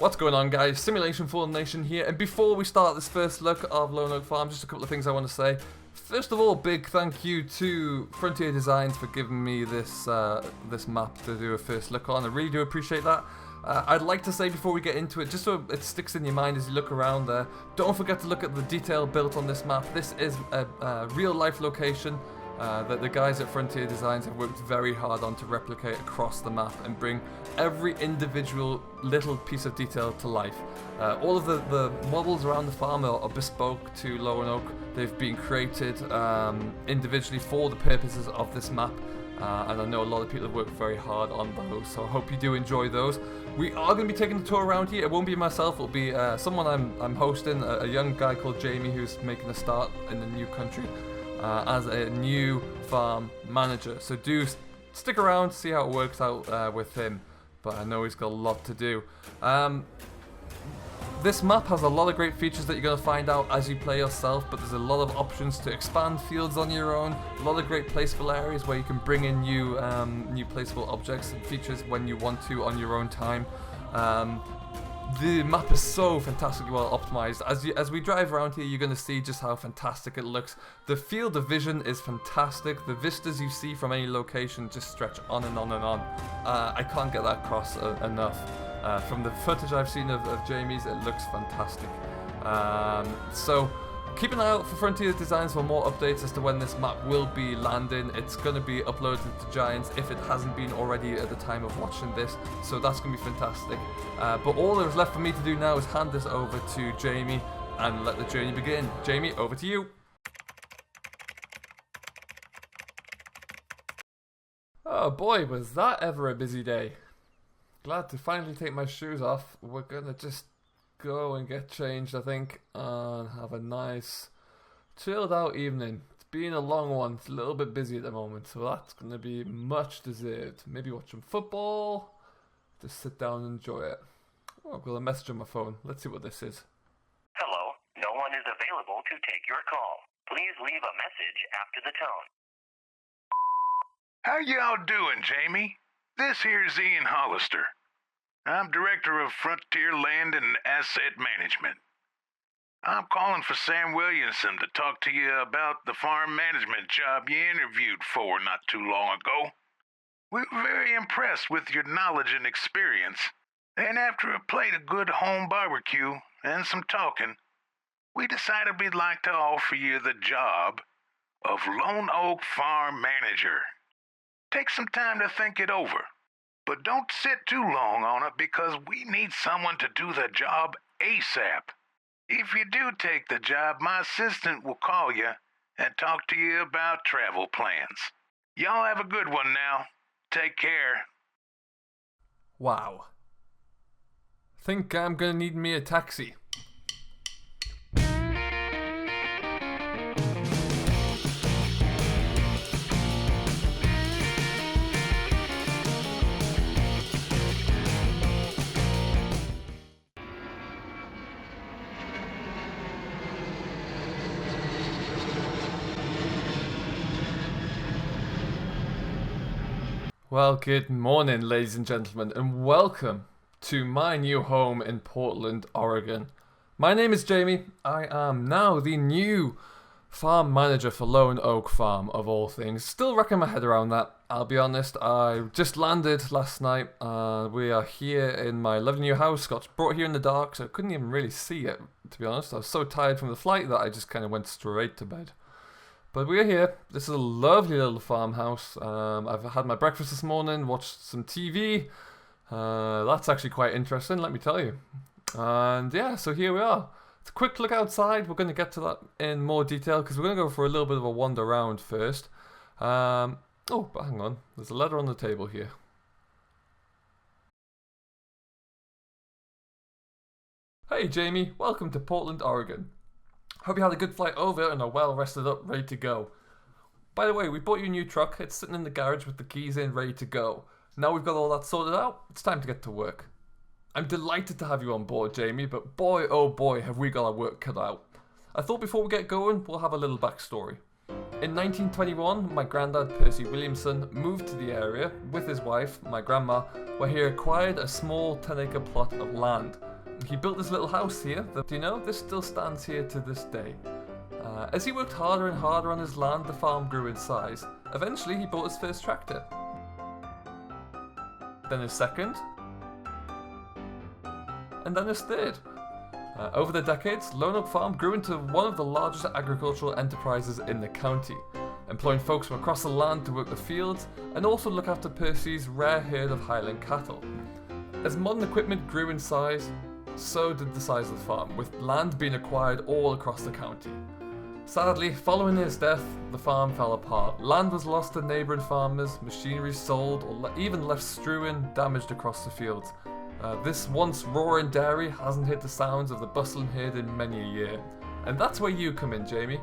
What's going on, guys? Simulation Fallen Nation here, and before we start this first look of Lone Oak Farm, just a couple of things I want to say. First of all, big thank you to Frontier Designs for giving me this this map to do a first look on. I really do appreciate that. I'd like to say before we get into it, just so it sticks in your mind as you look around there, don't forget to look at the detail built on this map. This is a real-life location that the guys at Frontier Designs have worked very hard on to replicate across the map and bring every individual little piece of detail to life. All of the models around the farm are bespoke to Lone Oak. They've been created individually for the purposes of this map. And I know a lot of people have worked very hard on those, so I hope you do enjoy those. We are going to be taking a tour around here. It won't be myself, it'll be someone I'm hosting, a young guy called Jamie who's making a start in the new country as a new farm manager. So do stick around, see how it works out with him, but I know he's got a lot to do. This map has a lot of great features that you're going to find out as you play yourself, but there's a lot of options to expand fields on your own, a lot of great placeable areas where you can bring in new placeable objects and features when you want to on your own time. The map is so fantastically well optimized. As we drive around here, you're going to see just how fantastic it looks. The field of vision is fantastic. The vistas you see from any location just stretch on and on and on. I can't get that across enough. From the footage I've seen of Jamie's, it looks fantastic. So keep an eye out for Frontier Designs for more updates as to when this map will be landing. It's going to be uploaded to Giants if it hasn't been already at the time of watching this, so that's going to be fantastic. But all that is left for me to do now is hand this over to Jamie and let the journey begin. Jamie, over to you. Oh boy, was that ever a busy day. Glad to finally take my shoes off. We're gonna just go and get changed, I think, and have a nice chilled out evening. It's been a long one. It's a little bit busy at the moment, so that's gonna be much deserved. Maybe watch some football, just sit down and enjoy it. Oh, I've got a message on my phone. Let's see what this is. Hello, no one is available to take your call. Please leave a message after the tone. How y'all doing, Jamie? This here's Ian Hollister. I'm Director of Frontier Land and Asset Management. I'm calling for Sam Williamson to talk to you about the farm management job you interviewed for not too long ago. We were very impressed with your knowledge and experience, and after a plate of good home barbecue and some talking, we decided we'd like to offer you the job of Lone Oak Farm Manager. Take some time to think it over, but don't sit too long on it because we need someone to do the job ASAP. If you do take the job, my assistant will call you and talk to you about travel plans. Y'all have a good one now. Take care. Wow. Think I'm gonna need me a taxi. Well, good morning, ladies and gentlemen, and welcome to my new home in Portland, Oregon. My name is Jamie. I am now the new farm manager for Lone Oak Farm, of all things. Still wrecking my head around that, I'll be honest. I just landed last night. We are here in my lovely new house. Got brought here in the dark, so I couldn't even really see it, to be honest. I was so tired from the flight that I just kind of went straight to bed. But we're here. This is a lovely little farmhouse. I've had my breakfast this morning, watched some TV. That's actually quite interesting, let me tell you. And yeah, so here we are. It's a quick look outside. We're going to get to that in more detail because we're going to go for a little bit of a wander around first. Oh, but hang on. There's a letter on the table here. Hey Jamie, welcome to Portland, Oregon. Hope you had a good flight over and are well rested up, ready to go. By the way, we bought you a new truck. It's sitting in the garage with the keys in, ready to go. Now we've got all that sorted out, it's time to get to work. I'm delighted to have you on board, Jamie, but boy oh boy have we got our work cut out. I thought before we get going, we'll have a little backstory. In 1921, my granddad Percy Williamson moved to the area with his wife, my grandma, where he acquired a small 10-acre plot of land. he built this little house here that, you know, this still stands here to this day. As he worked harder and harder on his land, the farm grew in size. Eventually, he bought his first tractor. Then his second. And then his third. Over the decades, Lone Oak Farm grew into one of the largest agricultural enterprises in the county, employing folks from across the land to work the fields and also look after Percy's rare herd of Highland cattle. As modern equipment grew in size, so did the size of the farm, with land being acquired all across the county. Sadly, following his death, the farm fell apart. Land was lost to neighbouring farmers, machinery sold, or even left strewn, damaged across the fields. This once roaring dairy hasn't hit the sounds of the bustling herd in many a year. And that's where you come in, Jamie.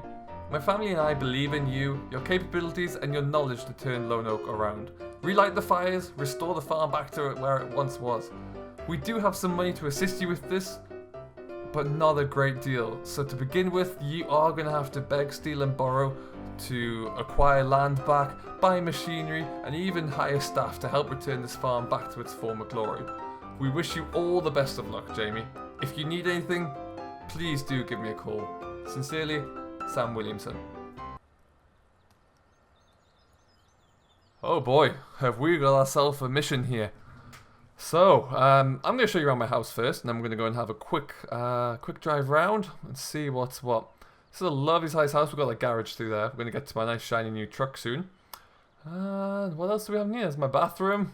My family and I believe in you, your capabilities, and your knowledge to turn Lone Oak around. Relight the fires, restore the farm back to where it once was. We do have some money to assist you with this, but not a great deal. So to begin with, you are going to have to beg, steal and borrow to acquire land back, buy machinery, and even hire staff to help return this farm back to its former glory. We wish you all the best of luck, Jamie. If you need anything, please do give me a call. Sincerely, Sam Williamson. Oh boy, have we got ourselves a mission here. So, I'm going to show you around my house first, and then we're going to go and have a quick drive around and see what's what. This is a lovely sized house. We've got a garage through there. We're going to get to my nice shiny new truck soon. What else do we have in here? There's my bathroom.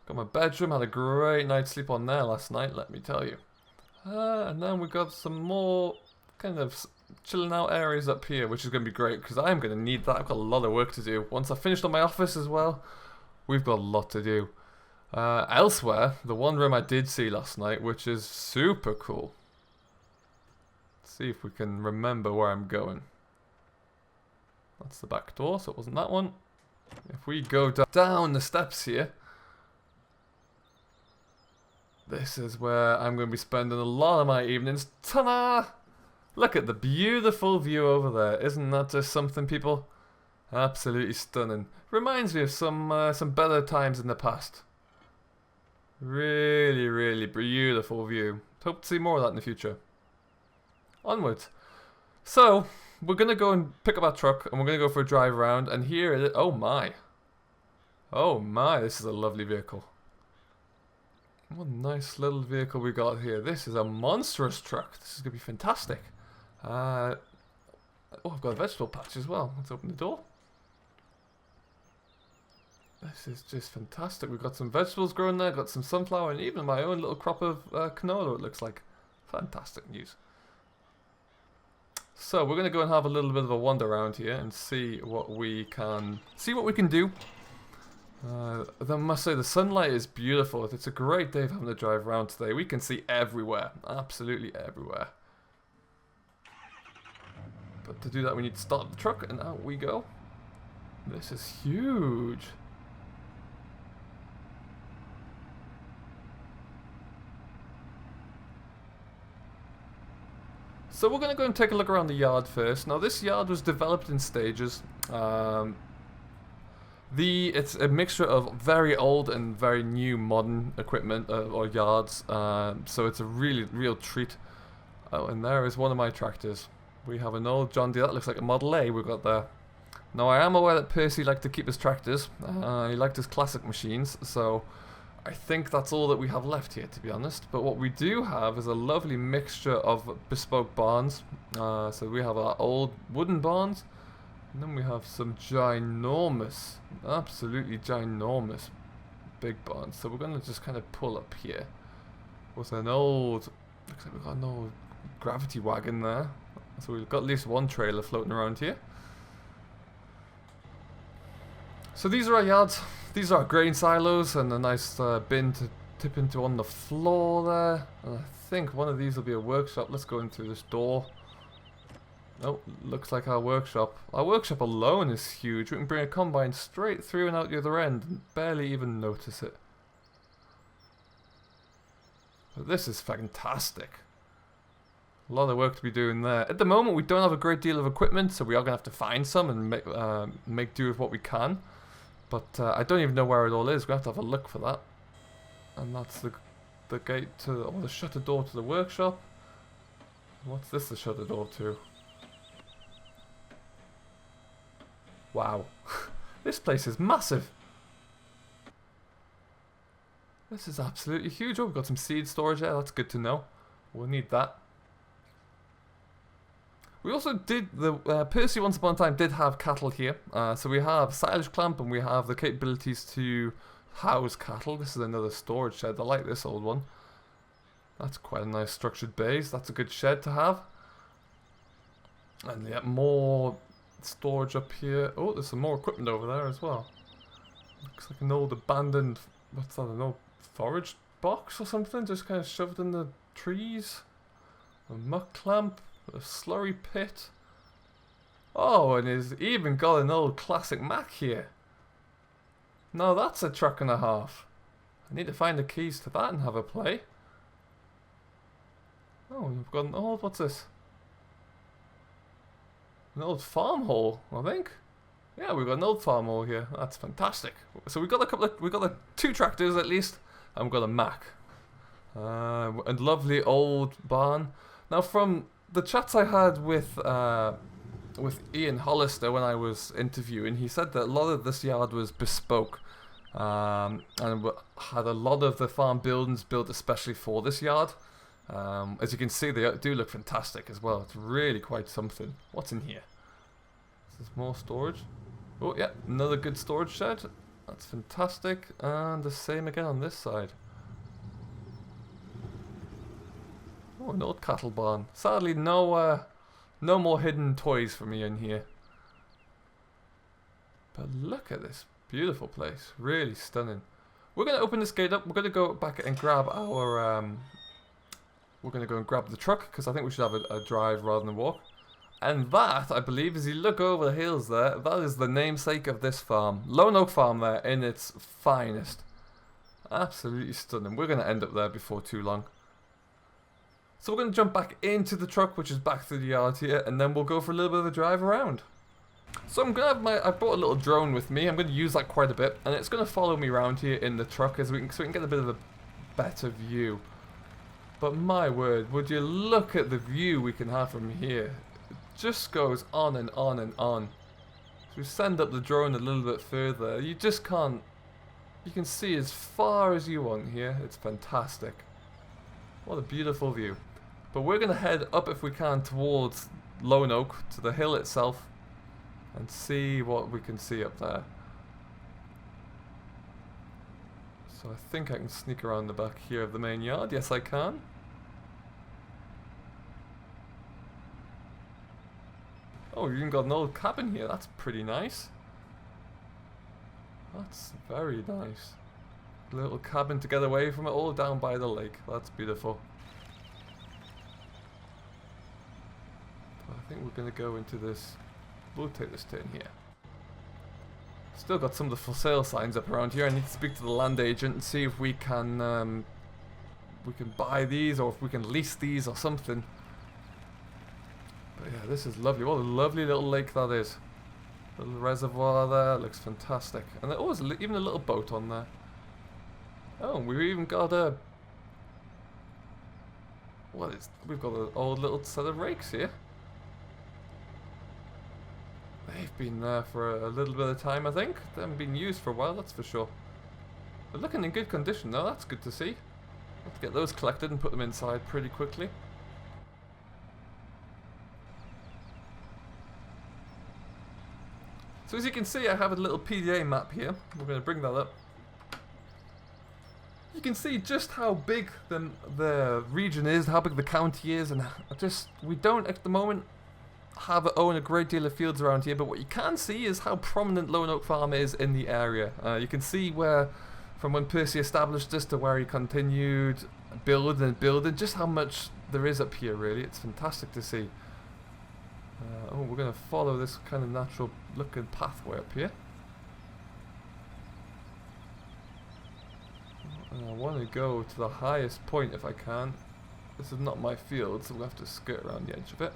Got my bedroom. Had a great night's sleep on there last night, let me tell you. And then we've got some more kind of chilling out areas up here, which is going to be great because I am going to need that. I've got a lot of work to do. Once I've finished on my office as well, we've got a lot to do. Elsewhere, the one room I did see last night, which is super cool. Let's see if we can remember where I'm going. That's the back door, so it wasn't that one. If we go down the steps here, this is where I'm going to be spending a lot of my evenings. Ta-da! Look at the beautiful view over there. Isn't that just something, people? Absolutely stunning. Reminds me of some better times in the past. Really, really beautiful view. Hope to see more of that in the future. Onwards. So, we're going to go and pick up our truck and we're going to go for a drive around. And here it is. Oh my. Oh my, this is a lovely vehicle. What a nice little vehicle we got here. This is a monstrous truck. This is going to be fantastic. Oh, I've got a vegetable patch as well. Let's open the door. This is just fantastic. We've got some vegetables growing there, got some sunflower, and even my own little crop of canola, it looks like. Fantastic news. So we're going to go and have a little bit of a wander around here and see what we can do. I must say the sunlight is beautiful. It's a great day for having to drive around today. We can see everywhere, absolutely everywhere. But to do that we need to start the truck and out we go. This is huge. So we're going to go and take a look around the yard first. Now this yard was developed in stages. It's a mixture of very old and very new modern equipment or yards. So it's a real treat. Oh, and there is one of my tractors. We have an old John Deere. That looks like a Model A we've got there. Now I am aware that Percy liked to keep his tractors. He liked his classic machines. So I think that's all that we have left here, to be honest. But what we do have is a lovely mixture of bespoke barns. So we have our old wooden barns. And then we have some ginormous, absolutely ginormous big barns. So we're going to just kind of pull up here with an old, looks like we've got an old gravity wagon there. So we've got at least one trailer floating around here. So these are our yards. These are our grain silos and a nice bin to tip into on the floor there. And I think one of these will be a workshop. Let's go in through this door. Oh, looks like our workshop. Our workshop alone is huge. We can bring a combine straight through and out the other end and barely even notice it. But this is fantastic. A lot of work to be doing there. At the moment we don't have a great deal of equipment, so we are going to have to find some and make do with what we can. But I don't even know where it all is. We're going to have a look for that. And that's the the gate to, or the shutter door to the workshop. What's this the shutter door to? Wow. This place is massive. This is absolutely huge. Oh, we've got some seed storage there. That's good to know. We'll need that. We also did, Percy once upon a time did have cattle here. So we have silage clamp and we have the capabilities to house cattle. This is another storage shed. I like this old one. That's quite a nice structured base. That's a good shed to have. And yeah, more storage up here. Oh, there's some more equipment over there as well. Looks like an old abandoned, what's that, an old forage box or something? Just kind of shoved in the trees. A muck clamp. A slurry pit. Oh, and he's even got an old classic Mac here. No, that's a truck and a half. I need to find the keys to that and have a play. Oh, we've got an old, what's this? An old farm hall, I think. Yeah, we've got an old farm hall here. That's fantastic. So we've got a couple of, we've got the 2 tractors at least, and we've got a Mac. A lovely old barn. Now from the chats I had with Ian Hollister when I was interviewing, he said that a lot of this yard was bespoke, and had a lot of the farm buildings built especially for this yard. As you can see, they do look fantastic as well. It's really quite something. What's in here? Is this more storage? Oh yeah, another good storage shed. That's fantastic, and the same again on this side. Oh, an old cattle barn. Sadly, no more hidden toys for me in here. But look at this beautiful place. Really stunning. We're going to open this gate up. We're going to go back and grab our... we're going to go and grab the truck, because I think we should have a drive rather than walk. And that, I believe, as you look over the hills there, that is the namesake of this farm. Lone Oak Farm there, in its finest. Absolutely stunning. We're going to end up there before too long. So we're going to jump back into the truck, which is back through the yard here, and then we'll go for a little bit of a drive around. So I'm going to have I brought a little drone with me. I'm going to use that quite a bit, and it's going to follow me around here in the truck so we can get a bit of a better view. But my word, would you look at the view we can have from here. It just goes on and on and on. So we send up the drone a little bit further. You just can't, you can see as far as you want here. It's fantastic. What a beautiful view. But we're going to head up if we can towards Lone Oak, to the hill itself, and see what we can see up there. So I think I can sneak around the back here of the main yard. Yes, I can. Oh, you even got an old cabin here. That's pretty nice. That's very nice. Little cabin to get away from it, all down by the lake. That's beautiful. I think we're going to go into this. We'll take this turn here. Still got some of the for sale signs up around here. I need to speak to the land agent and see if we can buy these, or if we can lease these or something. But yeah, this is lovely. What a lovely little lake that is. Little reservoir there, looks fantastic. And there was even a little boat on there. Oh, we've even got a... we've got an old little set of rakes here. They've been there for a little bit of time, I think. They haven't been used for a while, that's for sure. They're looking in good condition though, that's good to see. Let's get those collected and put them inside pretty quickly. So as you can see, I have a little PDA map here. We're going to bring that up. You can see just how big the region is, how big the county is, and just, we don't at the moment own a great deal of fields around here, but what you can see is how prominent Lone Oak Farm is in the area. You can see where, from when Percy established this to where he continued building and building, just how much there is up here really. It's fantastic to see. Oh, we're going to follow this kind of natural looking pathway up here. I want to go to the highest point if I can. This is not my field, so we'll have to skirt around the edge of it.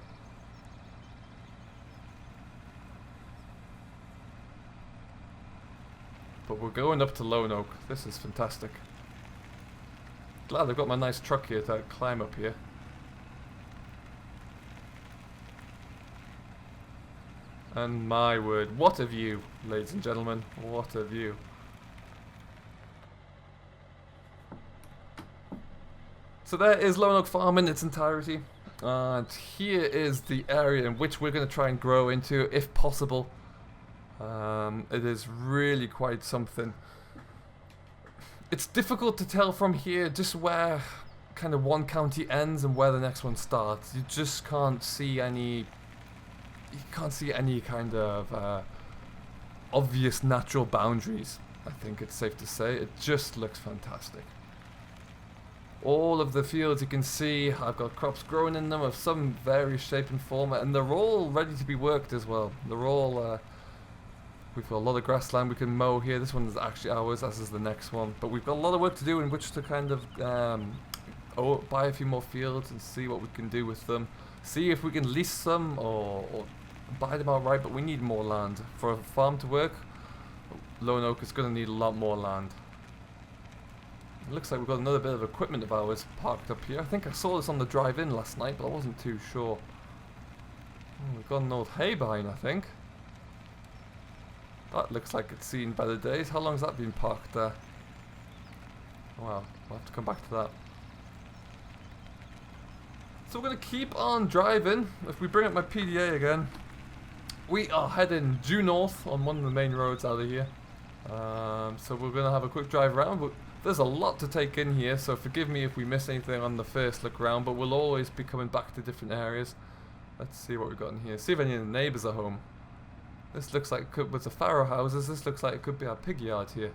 But we're going up to Lone Oak. This is fantastic. Glad I've got my nice truck here to climb up here. And my word, what a view, ladies and gentlemen, what a view. So there is Lone Oak Farm in its entirety. And here is the area in which we're going to try and grow into, if possible. It is really quite something. It's difficult to tell from here just where kind of one county ends and where the next one starts. You just can't see any. You can't see any kind of obvious natural boundaries. I think it's safe to say. It just looks fantastic. All of the fields you can see have got crops growing in them of some various shape and form, and they're all ready to be worked as well. They're all, we've got a lot of grassland we can mow here. This one is actually ours, as is the next one. But we've got a lot of work to do in which to kind of buy a few more fields and see what we can do with them. See if we can lease some or buy them outright, but we need more land. For a farm to work, Lone Oak is going to need a lot more land. It looks like we've got another bit of equipment of ours parked up here. I think I saw this on the drive-in last night, but I wasn't too sure. Oh, we've got an old hay barn, I think. That looks like it's seen better days. How long has that been parked there? Wow, we'll have to come back to that. So we're going to keep on driving. If we bring up my PDA again, we are heading due north on one of the main roads out of here. So we're going to have a quick drive around. But there's a lot to take in here, so forgive me if we miss anything on the first look around, but we'll always be coming back to different areas. Let's see what we've got in here. See if any of the neighbours are home. This looks like it could, with the farrow houses, this looks like it could be our pig yard here.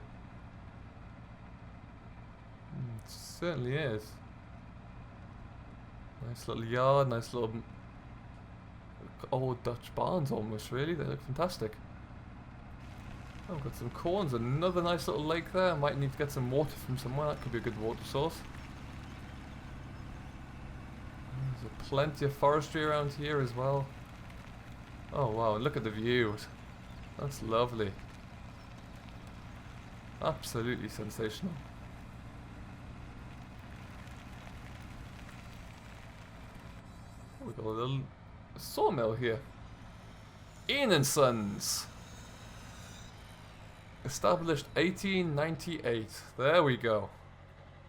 It certainly is. Nice little yard, nice little old Dutch barns almost, really. They look fantastic. Oh, got some corns, another nice little lake there. I might need to get some water from somewhere. That could be a good water source. There's plenty of forestry around here as well. Oh wow, look at the views. That's lovely. Absolutely sensational. Oh, we've got a little sawmill here. Ian and Sons. Established 1898. There we go.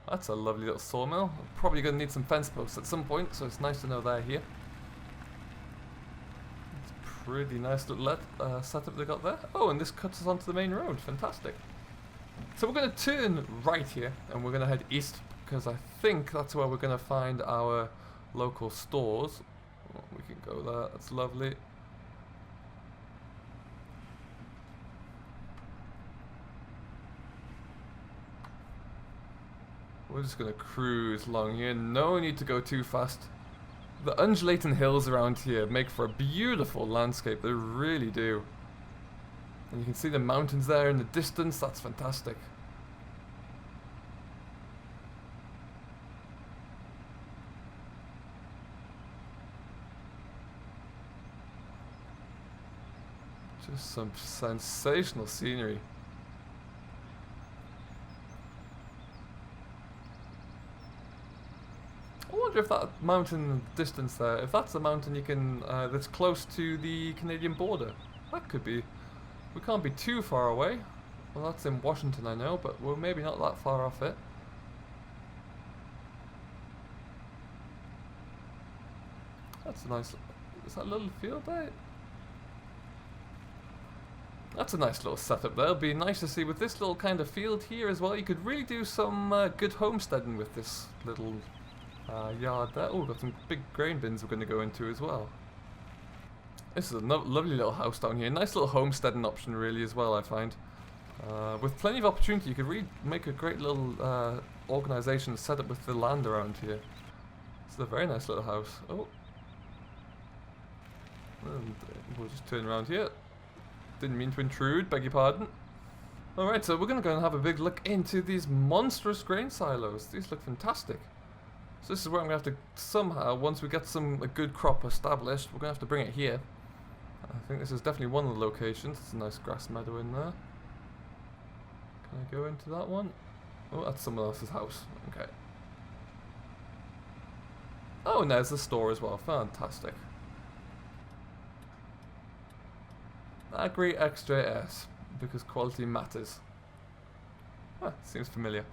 That's a lovely little sawmill. I'm probably going to need some fence posts at some point, so it's nice to know they're here. It's a pretty nice little setup they got there. Oh, and this cuts us onto the main road. Fantastic. So we're going to turn right here, and we're going to head east, because I think that's where we're going to find our local stores. Oh, we can go there. That's lovely. We're just going to cruise along here. No need to go too fast. The undulating hills around here make for a beautiful landscape. They really do. And you can see the mountains there in the distance. That's fantastic. Just some sensational scenery. I wonder if that mountain in the distance there, if that's a mountain you can, that's close to the Canadian border. That could be. We can't be too far away. Well, that's in Washington, I know, but we're maybe not that far off it. That's a nice. Is that a little field there? That's a nice little setup there. It'll be nice to see with this little kind of field here as well. You could really do some good homesteading with this little yard there. Oh, we've got some big grain bins we're going to go into as well. This is a lovely little house down here. Nice little homesteading option really as well, I find. With plenty of opportunity, you could really make a great little organisation set up with the land around here. It's a very nice little house. Oh. And we'll just turn around here. Didn't mean to intrude, beg your pardon. Alright, so we're going to go and have a big look into these monstrous grain silos. These look fantastic. So this is where I'm going to have to somehow, once we get a good crop established, we're going to have to bring it here. I think this is definitely one of the locations. It's a nice grass meadow in there. Can I go into that one? Oh, that's someone else's house. Okay. Oh, and there's the store as well. Fantastic. Agri XJS, because quality matters. Huh, seems familiar.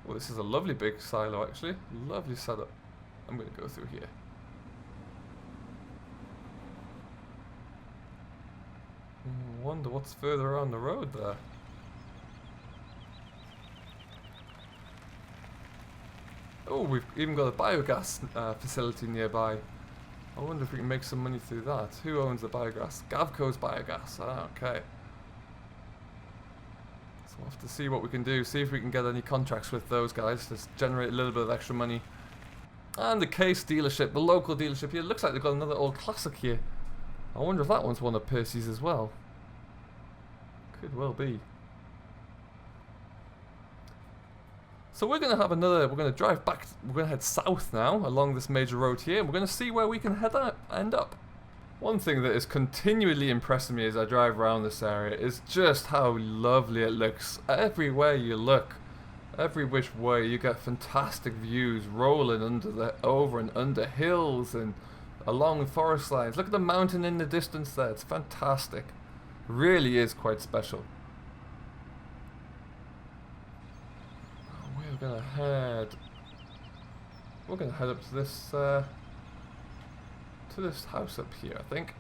Well, this is a lovely big silo, actually. Lovely setup. I'm going to go through here. I wonder what's further on the road there. Oh, we've even got a biogas facility nearby. I wonder if we can make some money through that. Who owns the biogas? Gavco's Biogas. Ah, okay. So we'll have to see what we can do. See if we can get any contracts with those guys. Just generate a little bit of extra money. And the Case dealership, the local dealership here. It looks like they've got another old classic here. I wonder if that one's one of Percy's as well. Could well be. So we're going to have another, we're going to drive back, we're going to head south now along this major road here. And we're going to see where we can end up. One thing that is continually impressing me as I drive around this area is just how lovely it looks. Everywhere you look, every which way, you get fantastic views rolling over and under hills and along forest lines. Look at the mountain in the distance there. It's fantastic. Really is quite special. We're gonna head up to this house up here, I think.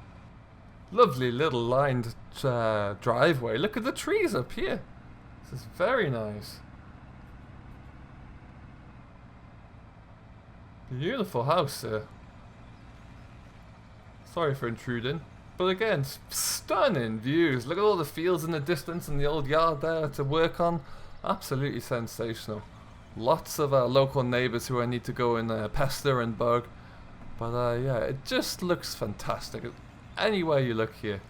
Lovely little lined driveway. Look at the trees up here. This is very nice. Beautiful house, sir. Sorry for intruding. But again, stunning views. Look at all the fields in the distance and the old yard there to work on. Absolutely sensational. Lots of local neighbours who I need to go and pester and bug. But yeah, it just looks fantastic. Anywhere you look here.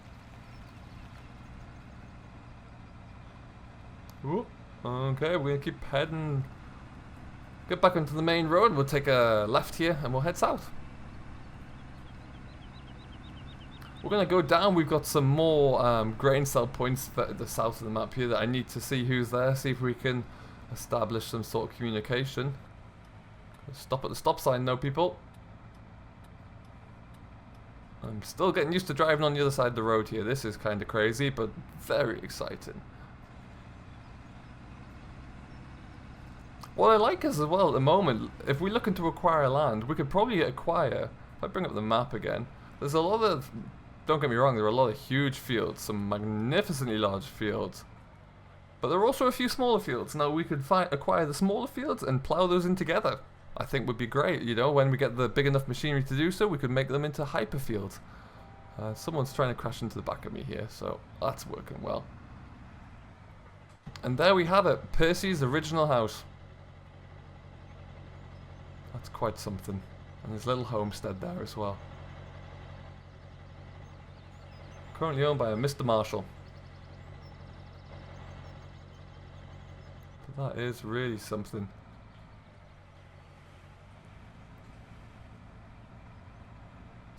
Ooh, okay, we're going to keep heading. Get back onto the main road. We'll take a left here and we'll head south. We're going to go down. We've got some more grain cell points at the south of the map here that I need to see who's there. See if we can establish some sort of communication. Stop at the stop sign though, people. I'm still getting used to driving on the other side of the road here. This is kind of crazy, but very exciting. What I like is as well at the moment, if we're looking to acquire land, we could probably acquire, if I bring up the map again, there's a lot of, don't get me wrong, there are a lot of huge fields, some magnificently large fields. But there are also a few smaller fields. Now we could acquire the smaller fields and plow those in together. I think would be great, you know, when we get the big enough machinery to do so, we could make them into hyper fields. Someone's trying to crash into the back of me here, so that's working well. And there we have it, Percy's original house. That's quite something. And his little homestead there as well. Currently owned by a Mr. Marshall. But that is really something.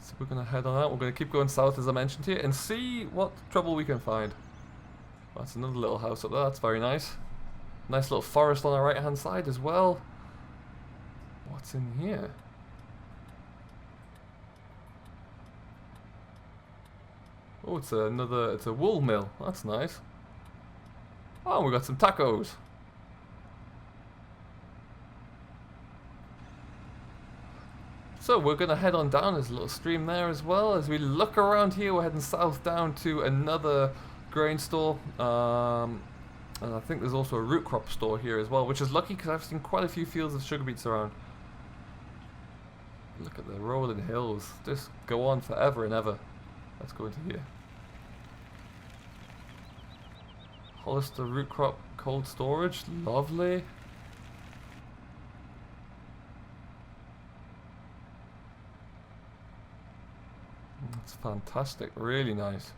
So we're going to head on out. We're going to keep going south as I mentioned here and see what trouble we can find. That's another little house up there. That's very nice. Nice little forest on the right hand side as well. What's in here? Oh, it's a wool mill. That's nice. Oh, we got some tacos. So we're going to head on down. There's a little stream there as well. As we look around here, we're heading south down to another grain store. And I think there's also a root crop store here as well, which is lucky because I've seen quite a few fields of sugar beets around. Look at the rolling hills. Just go on forever and ever. Let's go into here. Hollister root crop cold storage. Lovely. That's fantastic. Really nice.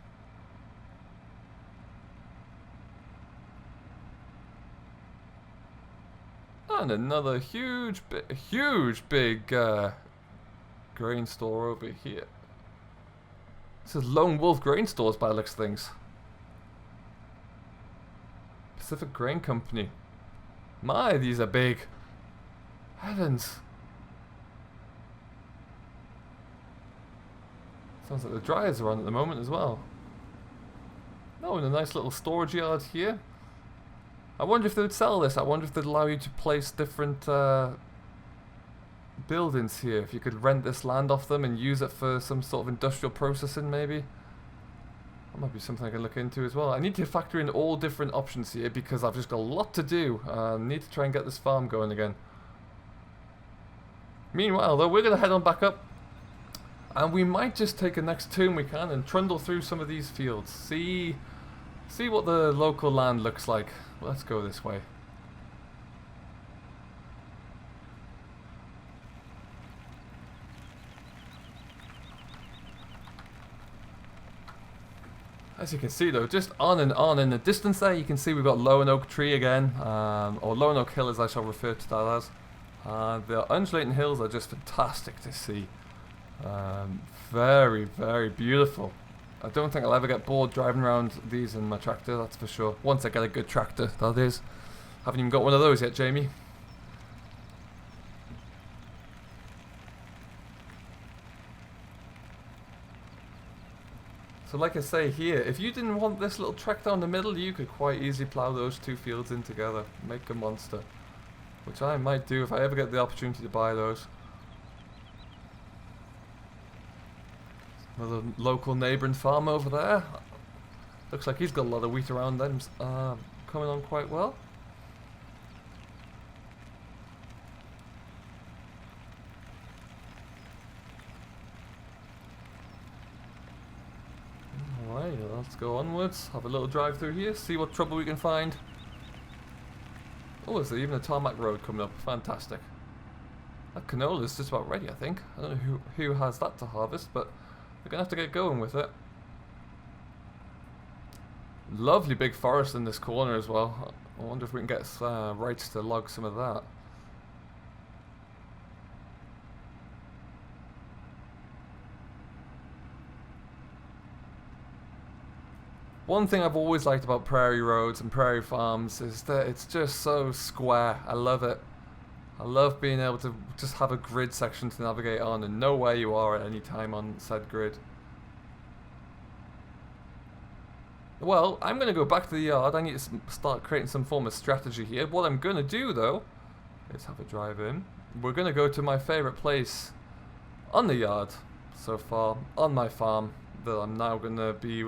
And another huge big grain store over here. This is Lone Wolf Grain Stores by the looks of things. Pacific Grain Company. My, these are big. Heavens. Sounds like the dryers are on at the moment as well. Oh, and a nice little storage yard here. I wonder if they would sell this. I wonder if they'd allow you to place different buildings here. If you could rent this land off them and use it for some sort of industrial processing maybe. That might be something I can look into as well. I need to factor in all different options here because I've just got a lot to do. I need to try and get this farm going again. Meanwhile though, we're going to head on back up. And we might just take a next turn we can and trundle through some of these fields. See what the local land looks like. Let's go this way. As you can see though, just on and on in the distance there, you can see we've got Lone Oak Tree again, or Lone Oak Hill as I shall refer to that as. The undulating hills are just fantastic to see. Very, very beautiful. I don't think I'll ever get bored driving around these in my tractor, that's for sure. Once I get a good tractor, that is. Haven't even got one of those yet, Jamie. So like I say here, if you didn't want this little track down the middle, you could quite easily plough those two fields in together. Make a monster. Which I might do if I ever get the opportunity to buy those. Another local neighbouring farm over there. Looks like he's got a lot of wheat around them, coming on quite well. Alright, let's go onwards. Have a little drive through here, see what trouble we can find. Oh, is there even a tarmac road coming up? Fantastic. That canola is just about ready, I think. I don't know who has that to harvest, but we're gonna have to get going with it. Lovely big forest in this corner as well. I wonder if we can get rights to log some of that. One thing I've always liked about prairie roads and prairie farms is that it's just so square. I love it. I love being able to just have a grid section to navigate on and know where you are at any time on said grid. Well, I'm going to go back to the yard. I need to start creating some form of strategy here. What I'm going to do though is have a drive in. We're going to go to my favourite place on the yard so far, on my farm, that I'm now going to be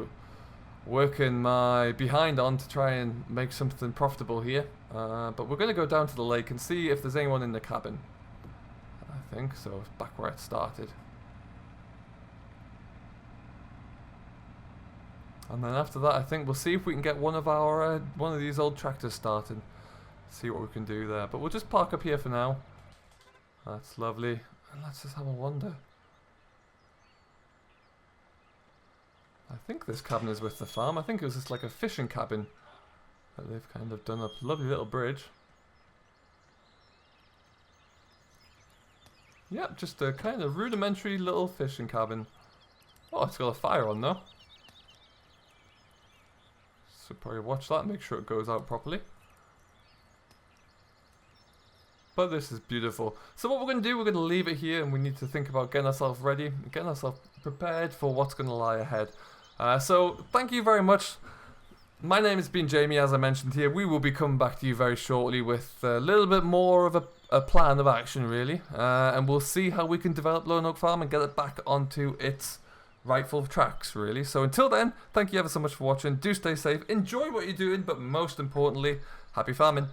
working my behind on to try and make something profitable here. But we're going to go down to the lake and see if there's anyone in the cabin. I think so. It's back where it started. And then after that, I think we'll see if we can get one of these old tractors started. See what we can do there. But we'll just park up here for now. That's lovely. And let's just have a wander. I think this cabin is with the farm. I think it was just like a fishing cabin that they've kind of done up. Lovely little bridge. Yep, just a kind of rudimentary little fishing cabin. Oh, it's got a fire on though. So probably watch that, make sure it goes out properly. But this is beautiful. So what we're going to do, we're going to leave it here and we need to think about getting ourselves ready, getting ourselves prepared for what's going to lie ahead. So thank you very much. My name has been Jamie, as I mentioned here. We will be coming back to you very shortly with a little bit more of a plan of action, really. And we'll see how we can develop Lone Oak Farm and get it back onto its rightful tracks, really. So until then, thank you ever so much for watching. Do stay safe, enjoy what you're doing, but most importantly, happy farming.